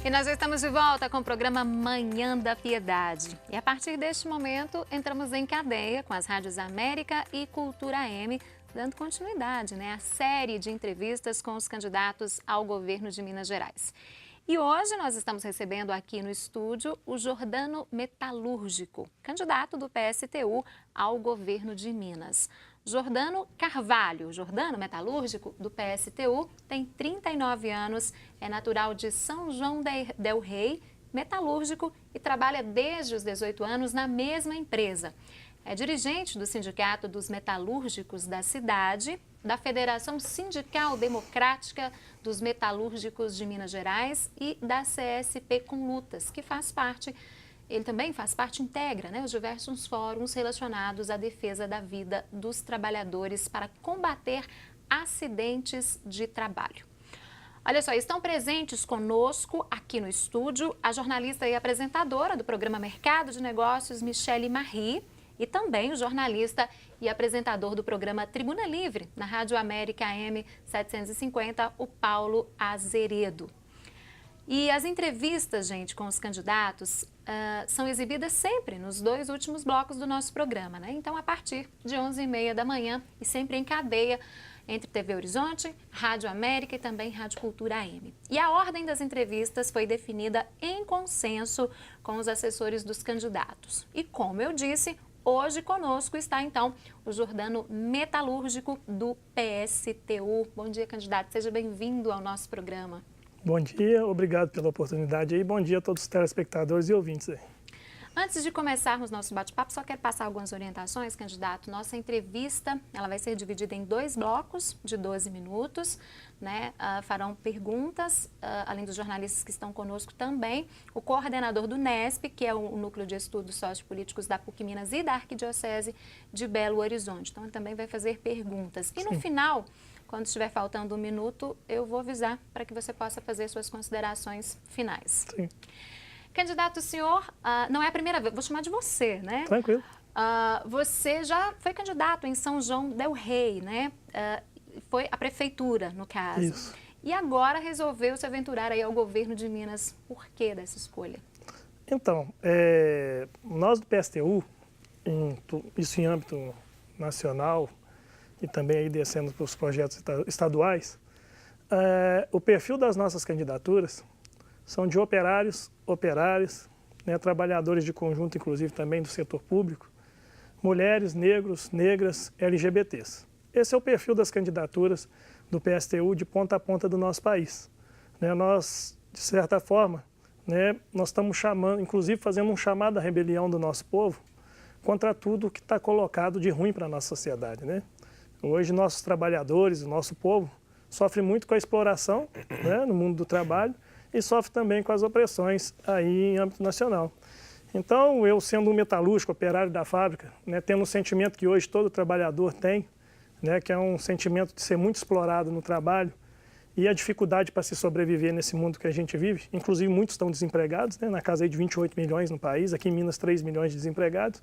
E nós estamos de volta com o programa Manhã da Piedade. E a partir deste momento, entramos em cadeia com as rádios América e Cultura AM, dando continuidade à série de entrevistas com os candidatos ao governo de Minas Gerais. E hoje nós estamos recebendo aqui no estúdio o Jordano Metalúrgico, candidato do PSTU ao governo de Minas. Jordano Carvalho, Jordano Metalúrgico, do PSTU, tem 39 anos, é natural de São João del Rei, metalúrgico e trabalha desde os 18 anos na mesma empresa. É dirigente do Sindicato dos Metalúrgicos da cidade, da Federação Sindical Democrática dos Metalúrgicos de Minas Gerais e da CSP com Lutas, que faz parte. Ele também integra os diversos fóruns relacionados à defesa da vida dos trabalhadores para combater acidentes de trabalho. Olha só, estão presentes conosco aqui no estúdio a jornalista e apresentadora do programa Mercado de Negócios, Michele Marri, e também o jornalista e apresentador do programa Tribuna Livre, na Rádio América AM 750, o Paulo Azeredo. E as entrevistas, gente, com os candidatos são exibidas sempre nos 2 últimos blocos do nosso programa, né? Então, a partir de 11h30 da manhã e sempre em cadeia entre TV Horizonte, Rádio América e também Rádio Cultura AM. E a ordem das entrevistas foi definida em consenso com os assessores dos candidatos. E como eu disse, hoje conosco está, então, o Jordano Metalúrgico do PSTU. Bom dia, candidato. Seja bem-vindo ao nosso programa. Bom dia, obrigado pela oportunidade e bom dia a todos os telespectadores e ouvintes aí. Antes de começarmos nosso bate-papo, só quero passar algumas orientações, candidato. Nossa entrevista, ela vai ser dividida em 2 blocos de 12 minutos, né? Farão perguntas, além dos jornalistas que estão conosco também, o coordenador do NESP, que é o Núcleo de Estudos Sociopolíticos da PUC Minas e da Arquidiocese de Belo Horizonte. Então, ele também vai fazer perguntas. E no final, quando estiver faltando 1 minuto, eu vou avisar para que você possa fazer suas considerações finais. Sim. Candidato, o senhor não é a primeira vez, vou chamar de você, né? Tranquilo. Você já foi candidato em São João del Rei, né? Foi a prefeitura, no caso. Isso. E agora resolveu se aventurar aí ao governo de Minas. Por que dessa escolha? Então, nós do PSTU, isso em âmbito nacional e também aí descendo para os projetos estaduais, o perfil das nossas candidaturas são de operários, né, trabalhadores de conjunto, inclusive também do setor público, mulheres, negros, negras, LGBTs. Esse é o perfil das candidaturas do PSTU de ponta a ponta do nosso país. Né, nós, de certa forma, né, nós estamos chamando, inclusive fazendo um chamado à rebelião do nosso povo contra tudo que está colocado de ruim para a nossa sociedade. Né? Hoje, nossos trabalhadores, o nosso povo, sofre muito com a exploração, né, no mundo do trabalho, e sofre também com as opressões aí em âmbito nacional. Então, eu sendo um metalúrgico, operário da fábrica, né, tendo um sentimento que hoje todo trabalhador tem, né, que é um sentimento de ser muito explorado no trabalho e a dificuldade para se sobreviver nesse mundo que a gente vive, inclusive muitos estão desempregados, né, na casa aí de 28 milhões no país, aqui em Minas 3 milhões de desempregados.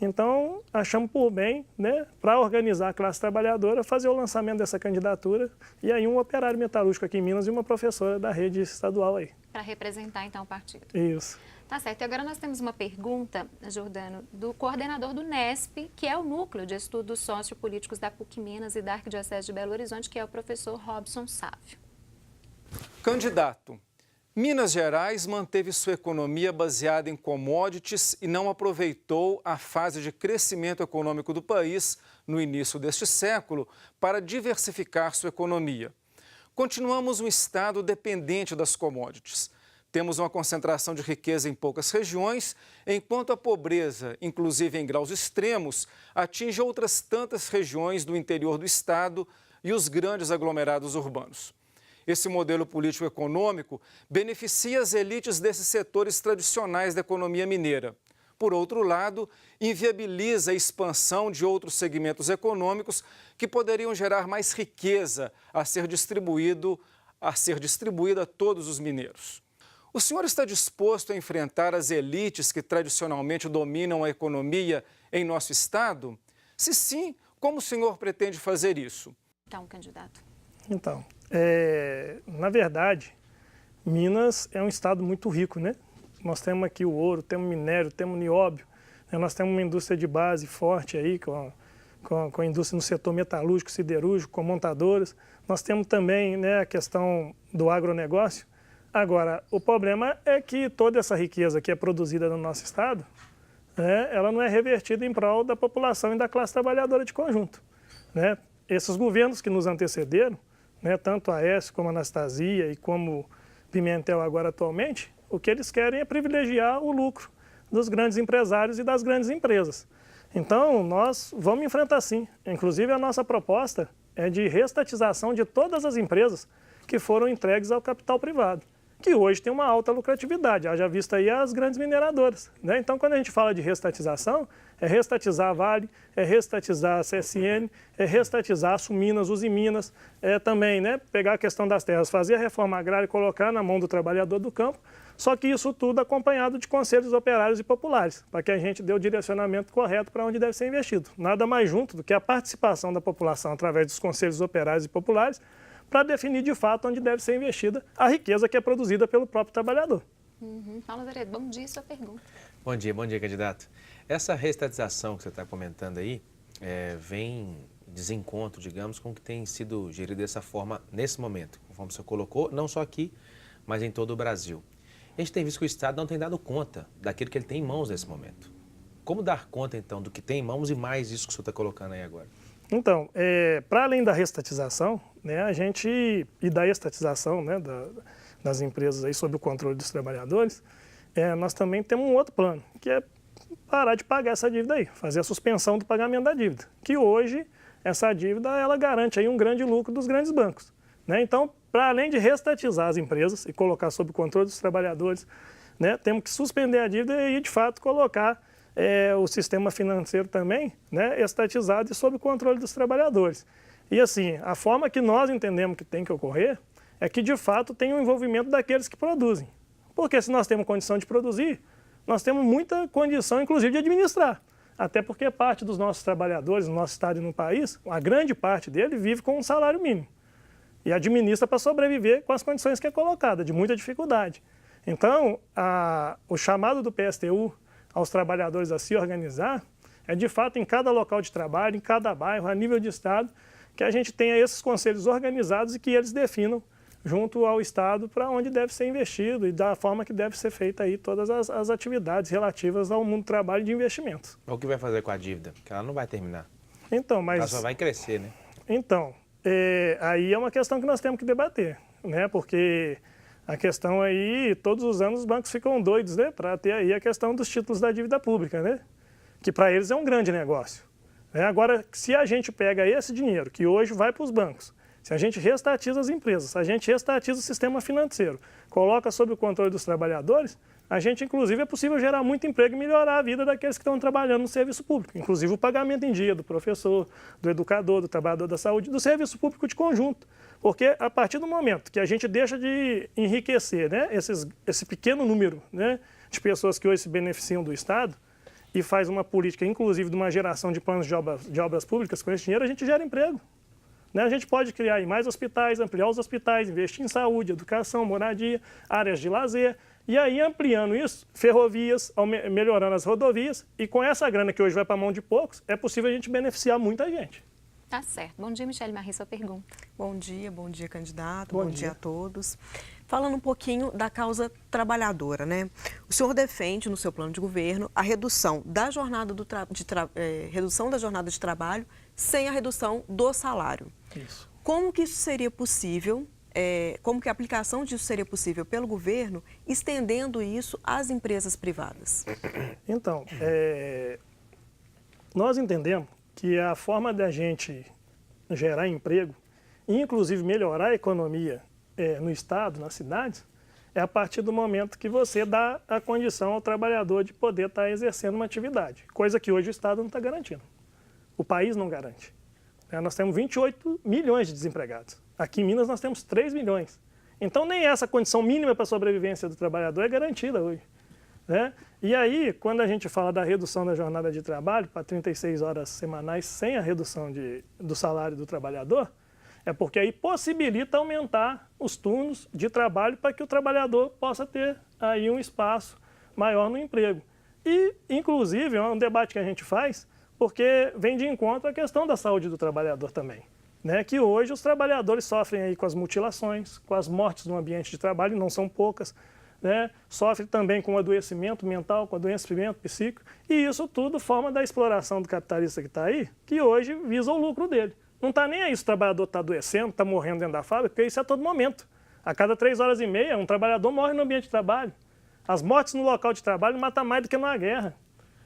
Então, achamos por bem, né, para organizar a classe trabalhadora, fazer o lançamento dessa candidatura e aí um operário metalúrgico aqui em Minas e uma professora da rede estadual aí. Para representar, então, o partido. Isso. Tá certo. E agora nós temos uma pergunta, Jordano, do coordenador do NESP, que é o Núcleo de Estudos Sociopolíticos da PUC Minas e da Arquidiocese de Belo Horizonte, que é o professor Robson Sávio. Candidato. Minas Gerais manteve sua economia baseada em commodities e não aproveitou a fase de crescimento econômico do país no início deste século para diversificar sua economia. Continuamos um estado dependente das commodities. Temos uma concentração de riqueza em poucas regiões, enquanto a pobreza, inclusive em graus extremos, atinge outras tantas regiões do interior do estado e os grandes aglomerados urbanos. Esse modelo político-econômico beneficia as elites desses setores tradicionais da economia mineira. Por outro lado, inviabiliza a expansão de outros segmentos econômicos que poderiam gerar mais riqueza a ser distribuída a todos os mineiros. O senhor está disposto a enfrentar as elites que tradicionalmente dominam a economia em nosso estado? Se sim, como o senhor pretende fazer isso? Então, candidato. Então, na verdade, Minas é um estado muito rico, né? Nós temos aqui o ouro, temos minério, temos nióbio, né? Nós temos uma indústria de base forte aí, com a indústria no setor metalúrgico, siderúrgico, com montadoras. Nós temos também, né, a questão do agronegócio. Agora, o problema é que toda essa riqueza que é produzida no nosso estado, né, ela não é revertida em prol da população e da classe trabalhadora de conjunto, né? Esses governos que nos antecederam, né, tanto a Aécio como a Anastasia e como Pimentel agora atualmente, o que eles querem é privilegiar o lucro dos grandes empresários e das grandes empresas. Então, nós vamos enfrentar sim. Inclusive, a nossa proposta é de reestatização de todas as empresas que foram entregues ao capital privado, que hoje tem uma alta lucratividade, haja vista aí as grandes mineradoras, né? Então, quando a gente fala de reestatização, é reestatizar a Vale, é reestatizar a CSN, é reestatizar a Suminas, Usiminas, é também, né, pegar a questão das terras, fazer a reforma agrária e colocar na mão do trabalhador do campo, só que isso tudo acompanhado de conselhos operários e populares, para que a gente dê o direcionamento correto para onde deve ser investido. Nada mais junto do que a participação da população através dos conselhos operários e populares para definir de fato onde deve ser investida a riqueza que é produzida pelo próprio trabalhador. Paulo Azeredo, bom dia, sua pergunta. Bom dia, candidato. Essa reestatização que você está comentando aí vem desencontro, digamos, com o que tem sido gerido dessa forma nesse momento, conforme você colocou, não só aqui, mas em todo o Brasil. A gente tem visto que o Estado não tem dado conta daquilo que ele tem em mãos nesse momento. Como dar conta, então, do que tem em mãos e mais isso que o senhor está colocando aí agora? Então, para além da reestatização, né, e da estatização, né, das empresas aí sob o controle dos trabalhadores, nós também temos um outro plano, que é parar de pagar essa dívida aí, fazer a suspensão do pagamento da dívida, que hoje essa dívida ela garante aí um grande lucro dos grandes bancos, né? Então, para além de reestatizar as empresas e colocar sob o controle dos trabalhadores, né, temos que suspender a dívida e, de fato, colocar o sistema financeiro também, né, estatizado e sob o controle dos trabalhadores. E assim, a forma que nós entendemos que tem que ocorrer é que, de fato, tem o envolvimento daqueles que produzem. Porque se nós temos condição de produzir, nós temos muita condição, inclusive, de administrar. Até porque parte dos nossos trabalhadores no nosso estado e no país, a grande parte dele vive com um salário mínimo. E administra para sobreviver com as condições que é colocada, de muita dificuldade. Então, o chamado do PSTU aos trabalhadores a se organizar é, de fato, em cada local de trabalho, em cada bairro, a nível de estado, que a gente tenha esses conselhos organizados e que eles definam junto ao Estado para onde deve ser investido e da forma que deve ser feita aí todas as atividades relativas ao mundo do trabalho e de investimentos. O que vai fazer com a dívida? Porque ela não vai terminar. Então, mas... Ela só vai crescer, né? Então, aí é uma questão que nós temos que debater, né? Porque a questão aí, todos os anos os bancos ficam doidos, né? Para ter aí a questão dos títulos da dívida pública, né? Que para eles é um grande negócio. Né? Agora, se a gente pega esse dinheiro, que hoje vai para os bancos, se a gente reestatiza as empresas, se a gente reestatiza o sistema financeiro, coloca sob o controle dos trabalhadores, a gente, inclusive, é possível gerar muito emprego e melhorar a vida daqueles que estão trabalhando no serviço público, inclusive o pagamento em dia do professor, do educador, do trabalhador da saúde, do serviço público de conjunto. Porque a partir do momento que a gente deixa de enriquecer, né, esse pequeno número, né, de pessoas que hoje se beneficiam do Estado e faz uma política, inclusive, de uma geração de planos de obras públicas, com esse dinheiro a gente gera emprego. A gente pode criar mais hospitais, ampliar os hospitais, investir em saúde, educação, moradia, áreas de lazer, e aí ampliando isso, ferrovias, melhorando as rodovias, e com essa grana que hoje vai para a mão de poucos, é possível a gente beneficiar muita gente. Tá certo. Bom dia, Michele Marie, sua pergunta. Bom dia, candidato, bom dia a todos. Falando um pouquinho da causa trabalhadora, né? O senhor defende no seu plano de governo a redução da jornada redução da jornada de trabalho sem a redução do salário. Isso. Como que isso seria possível, como que a aplicação disso seria possível pelo governo, estendendo isso às empresas privadas? Então, nós entendemos que a forma da gente gerar emprego, e inclusive melhorar a economia no Estado, nas cidades, é a partir do momento que você dá a condição ao trabalhador de poder estar exercendo uma atividade, coisa que hoje o Estado não está garantindo. O país não garante. Nós temos 28 milhões de desempregados. Aqui em Minas nós temos 3 milhões. Então nem essa condição mínima para a sobrevivência do trabalhador é garantida hoje. Né? E aí, quando a gente fala da redução da jornada de trabalho para 36 horas semanais sem a redução do salário do trabalhador, É porque aí possibilita aumentar os turnos de trabalho para que o trabalhador possa ter aí um espaço maior no emprego. E, inclusive, é um debate que a gente faz porque vem de encontro à questão da saúde do trabalhador também. Né? Que hoje os trabalhadores sofrem aí com as mutilações, com as mortes no ambiente de trabalho, não são poucas, né? Sofrem também com o adoecimento mental, com o adoecimento psíquico, e isso tudo forma da exploração do capitalista que está aí, que hoje visa o lucro dele. Não está nem aí se o trabalhador está adoecendo, está morrendo dentro da fábrica, porque isso é a todo momento. A cada 3 horas e meia, um trabalhador morre no ambiente de trabalho. As mortes no local de trabalho matam mais do que numa guerra.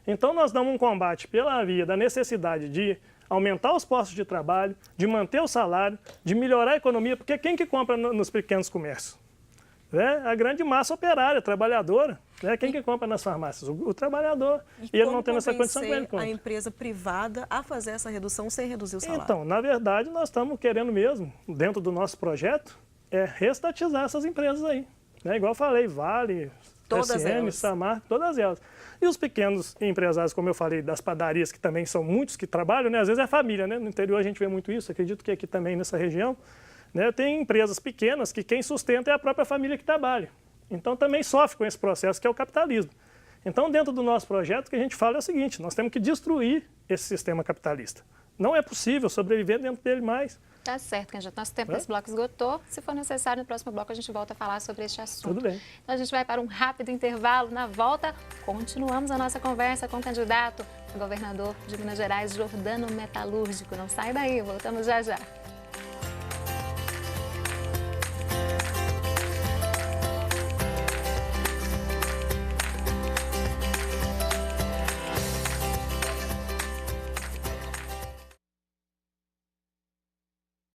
Então nós damos um combate pela via da necessidade de aumentar os postos de trabalho, de manter o salário, de melhorar a economia, porque quem que compra nos pequenos comércios? A grande massa operária, trabalhadora. Quem que compra nas farmácias? O trabalhador. E ele não tem essa condição que ele compra. A empresa privada a fazer essa redução sem reduzir o salário? Então, na verdade, nós estamos querendo mesmo, dentro do nosso projeto, reestatizar essas empresas aí. Igual eu falei, Vale, SN, Samarco, todas elas. E os pequenos empresários, como eu falei, das padarias, que também são muitos que trabalham, às vezes é família, No interior a gente vê muito isso, acredito que aqui também nessa região, tem empresas pequenas que quem sustenta é a própria família que trabalha. Então também sofre com esse processo que é o capitalismo. Então dentro do nosso projeto o que a gente fala é o seguinte, nós temos que destruir esse sistema capitalista. Não é possível sobreviver dentro dele mais. Tá certo, candidato. Nosso tempo desse bloco esgotou. Se for necessário, no próximo bloco a gente volta a falar sobre este assunto. Tudo bem. Então a gente vai para um rápido intervalo. Na volta, continuamos a nossa conversa com o candidato a governador de Minas Gerais, Jordano Metalúrgico. Não sai daí, voltamos já já.